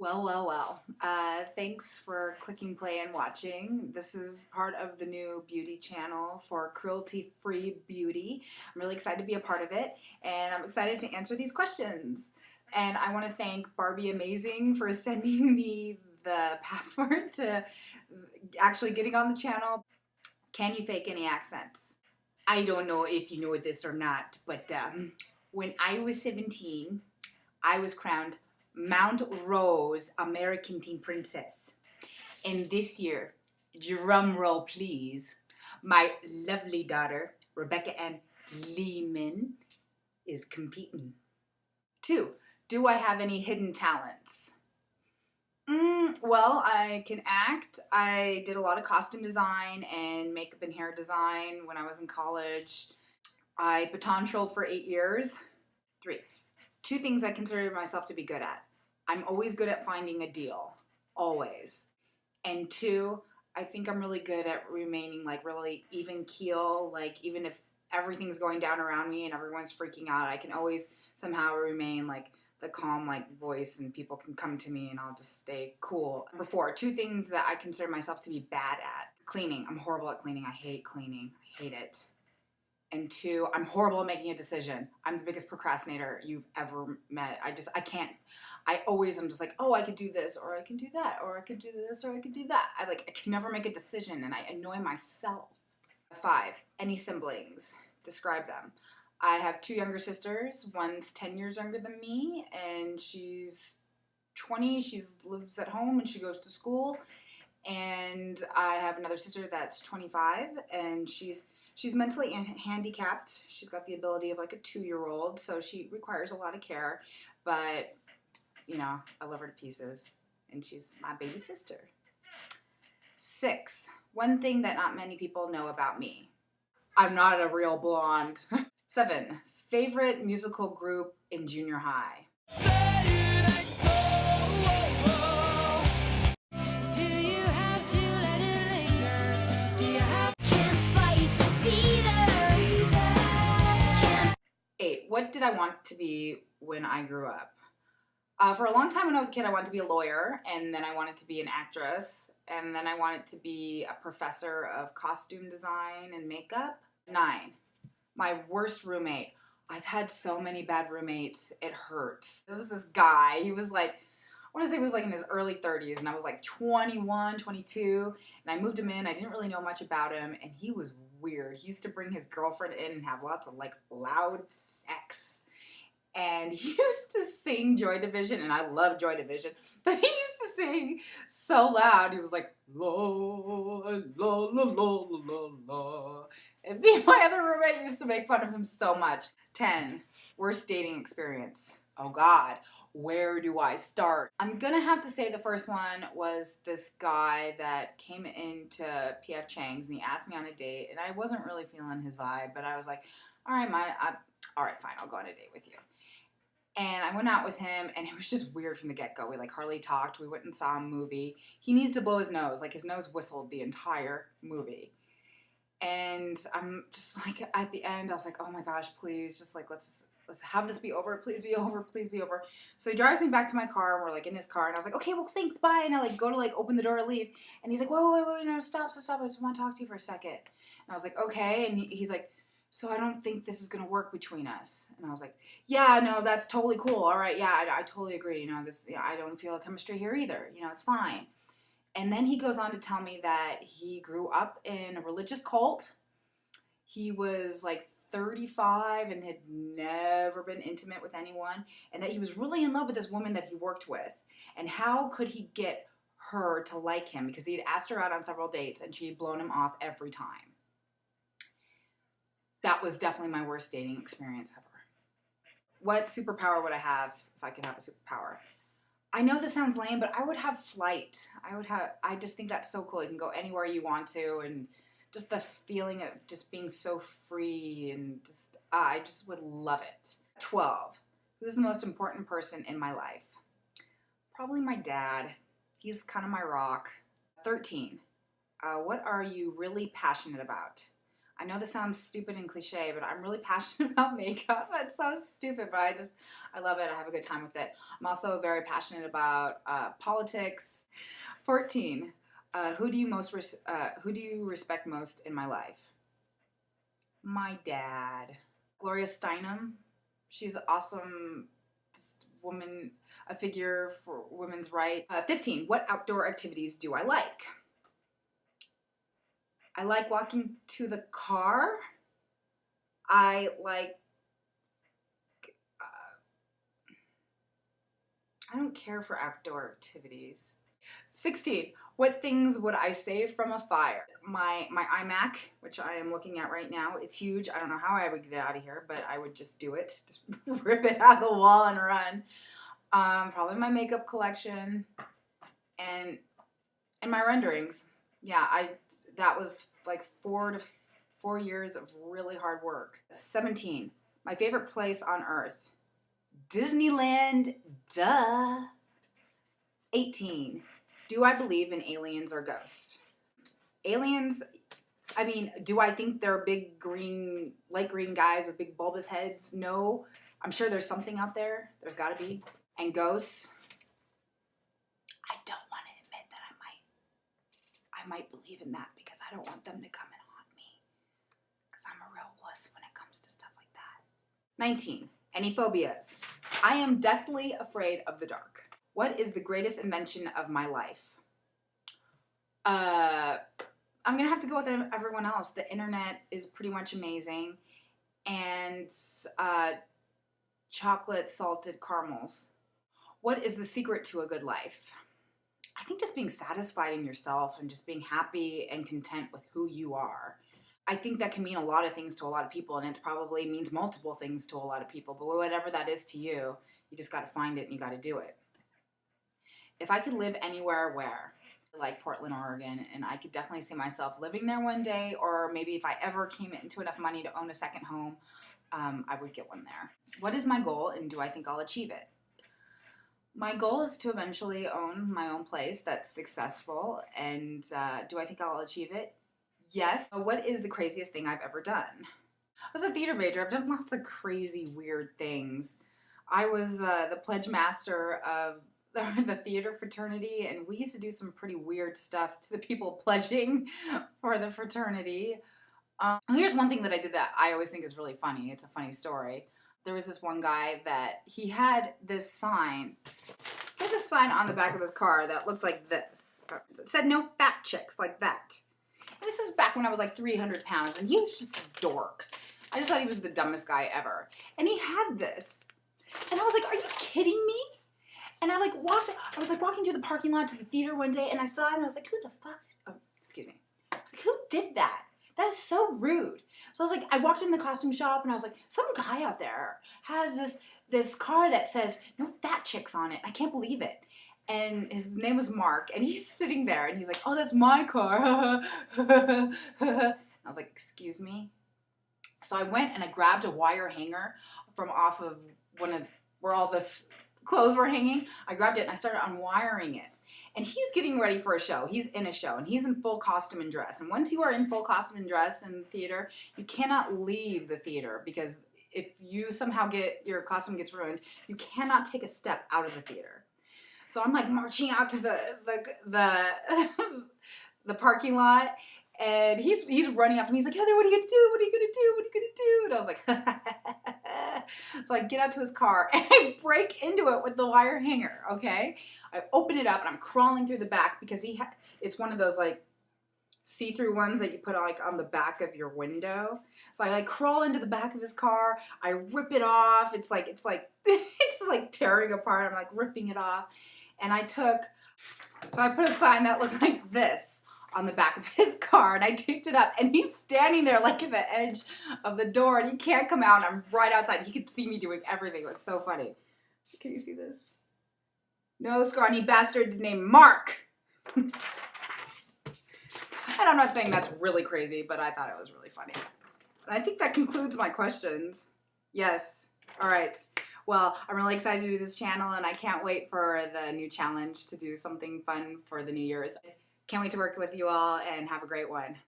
Well. Thanks for clicking play and watching. This is part of the new beauty channel for cruelty-free beauty. I'm really excited to be a part of it, and I'm excited to answer these questions. And I want to thank Barbie Amazing for sending me the password to actually getting on the channel. Can you fake any accents? I don't know if you know this or not, but when I was 17, I was crowned Mount Rose American Teen Princess. And this year, drum roll please, my lovely daughter, Rebecca Ann Lehman, is competing. 2. Do I have any hidden talents? Well, I can act. I did a lot of costume design and makeup and hair design when I was in college. I baton trolled for 8 years. 3. 2 things I consider myself to be good at. I'm always good at finding a deal. Always. And 2, I think I'm really good at remaining like really even keel. Like even if everything's going down around me and everyone's freaking out, I can always somehow remain like the calm like voice and people can come to me and I'll just stay cool. Number 4, 2 things that I consider myself to be bad at. Cleaning. I'm horrible at cleaning. I hate cleaning. I hate it. And 2, I'm horrible at making a decision. I'm the biggest procrastinator you've ever met. I can't. I always am just like, oh, I could do this, or I can do that, or I could do this, or I could do that. I can never make a decision, and I annoy myself. 5, any siblings? Describe them. I have 2 younger sisters. One's 10 years younger than me, and she's 20. She lives at home, and she goes to school. And I have another sister that's 25, and she's mentally handicapped. She's got the ability of like a 2-year-old, so she requires a lot of care. But, you know, I love her to pieces, and she's my baby sister. 6, one thing that not many people know about me. I'm not a real blonde. 7, favorite musical group in junior high. What did I want to be when I grew up? For a long time when I was a kid, I wanted to be a lawyer, and then I wanted to be an actress, and then I wanted to be a professor of costume design and makeup. 9, my worst roommate. I've had so many bad roommates, it hurts. There was this guy, he was like, I want to say he was like in his early 30s, and I was like 21, 22, and I moved him in. I didn't really know much about him, and he was weird. He used to bring his girlfriend in and have lots of like loud sex. And he used to sing Joy Division, and I love Joy Division, but he used to sing so loud. He was like, la, la, la, la, la, la. And me and my other roommate used to make fun of him so much. 10, worst dating experience. Oh God, where do I start? I'm gonna have to say the first one was this guy that came into PF Chang's and he asked me on a date, and I wasn't really feeling his vibe, but I was like, all right, fine, I'll go on a date with you. And I went out with him, and it was just weird from the get-go. We like hardly talked. We went and saw a movie. He needed to blow his nose. Like his nose whistled the entire movie. And I'm just like, at the end, I was like, oh my gosh, please, just like, let's have this be over. Please be over. Please be over. So he drives me back to my car, and we're like in his car, and I was like, okay, well, thanks, bye. And I like go to like open the door to leave, and he's like, wait, no, stop. I just want to talk to you for a second. And I was like, okay. And he's like, so I don't think this is going to work between us. And I was like, yeah, no, that's totally cool. All right, yeah, I totally agree. You know, I don't feel a chemistry here either. You know, it's fine. And then he goes on to tell me that he grew up in a religious cult. He was like 35 and had never been intimate with anyone, and that he was really in love with this woman that he worked with. And how could he get her to like him? Because he had asked her out on several dates, and she had blown him off every time. That was definitely my worst dating experience ever. What superpower would I have if I could have a superpower? I know this sounds lame, but I would have flight. I just think that's so cool. You can go anywhere you want to, and just the feeling of just being so free, and just, I just would love it. 12, who's the most important person in my life? Probably my dad. He's kind of my rock. 13, what are you really passionate about? I know this sounds stupid and cliche, but I'm really passionate about makeup. It's so stupid, but I love it. I have a good time with it. I'm also very passionate about politics. 14. Who do you respect most in my life? My dad. Gloria Steinem. She's an awesome woman, a figure for women's rights. 15. What outdoor activities do I like? I like walking to the car. I like, I don't care for outdoor activities. 16. What things would I save from a fire? My iMac, which I am looking at right now, is huge. I don't know how I would get it out of here, but I would just do it. Just rip it out of the wall and run. Probably my makeup collection and my renderings. Yeah, that was like 4 years of really hard work. 17. My favorite place on earth. Disneyland, duh. 18. Do I believe in aliens or ghosts? Aliens, I mean, do I think they're big green, light green guys with big bulbous heads? No. I'm sure there's something out there. There's got to be. And ghosts, I don't want to admit that I might believe in that because I don't want them to come and haunt me. Because I'm a real wuss when it comes to stuff like that. 19. Any phobias? I am deathly afraid of the dark. What is the greatest invention of my life? I'm going to have to go with everyone else. The internet is pretty much amazing. And chocolate salted caramels. What is the secret to a good life? I think just being satisfied in yourself and just being happy and content with who you are. I think that can mean a lot of things to a lot of people, and it probably means multiple things to a lot of people. But whatever that is to you, you just got to find it and you got to do it. If I could live anywhere, where? Like Portland, Oregon, and I could definitely see myself living there one day, or maybe if I ever came into enough money to own a second home, I would get one there. What is my goal, and do I think I'll achieve it? My goal is to eventually own my own place that's successful, and do I think I'll achieve it? Yes. What is the craziest thing I've ever done? I was a theater major. I've done lots of crazy, weird things. I was the pledge master of the theater fraternity, and we used to do some pretty weird stuff to the people pledging for the fraternity. Here's one thing that I did that I always think is really funny. It's a funny story. There was this one guy that he had this sign. He had this sign on the back of his car that looked like this. It said "No fat chicks," like that. And this is back when I was like 300 pounds, and he was just a dork. I just thought he was the dumbest guy ever. And he had this. And I was like, are you kidding me? And I was like walking through the parking lot to the theater one day, and I saw it, and I was like, who the fuck? Oh, excuse me. I was like, who did that? That is so rude. So I was like, I walked in the costume shop, and I was like, some guy out there has this car that says "No fat chicks" on it. I can't believe it. And his name was Mark, and he's sitting there, and he's like, oh, that's my car. I was like, excuse me? So I went and I grabbed a wire hanger from off of where all this clothes were hanging. I grabbed it and I started unwiring it. And he's getting ready for a show. He's in a show and he's in full costume and dress. And once you are in full costume and dress in theater, you cannot leave the theater, because if you somehow your costume gets ruined, you cannot take a step out of the theater. So I'm like marching out to the parking lot, and he's running after me. He's like, Heather, what are you gonna do? What are you gonna do? What are you gonna do? And I was like, so I get out to his car and I break into it with the wire hanger. Okay, I open it up and I'm crawling through the back, because it's one of those like see-through ones that you put like on the back of your window. So I like crawl into the back of his car. I rip it off. It's like it's like tearing apart. I'm like ripping it off. And I put a sign that looked like this on the back of his car, and I taped it up, and he's standing there like at the edge of the door, and he can't come out, and I'm right outside. He could see me doing everything. It was so funny. Can you see this? No scrawny bastard's named Mark. And I'm not saying that's really crazy, but I thought it was really funny. And I think that concludes my questions. Yes. All right. Well, I'm really excited to do this channel, and I can't wait for the new challenge to do something fun for the New Year's. Can't wait to work with you all, and have a great one.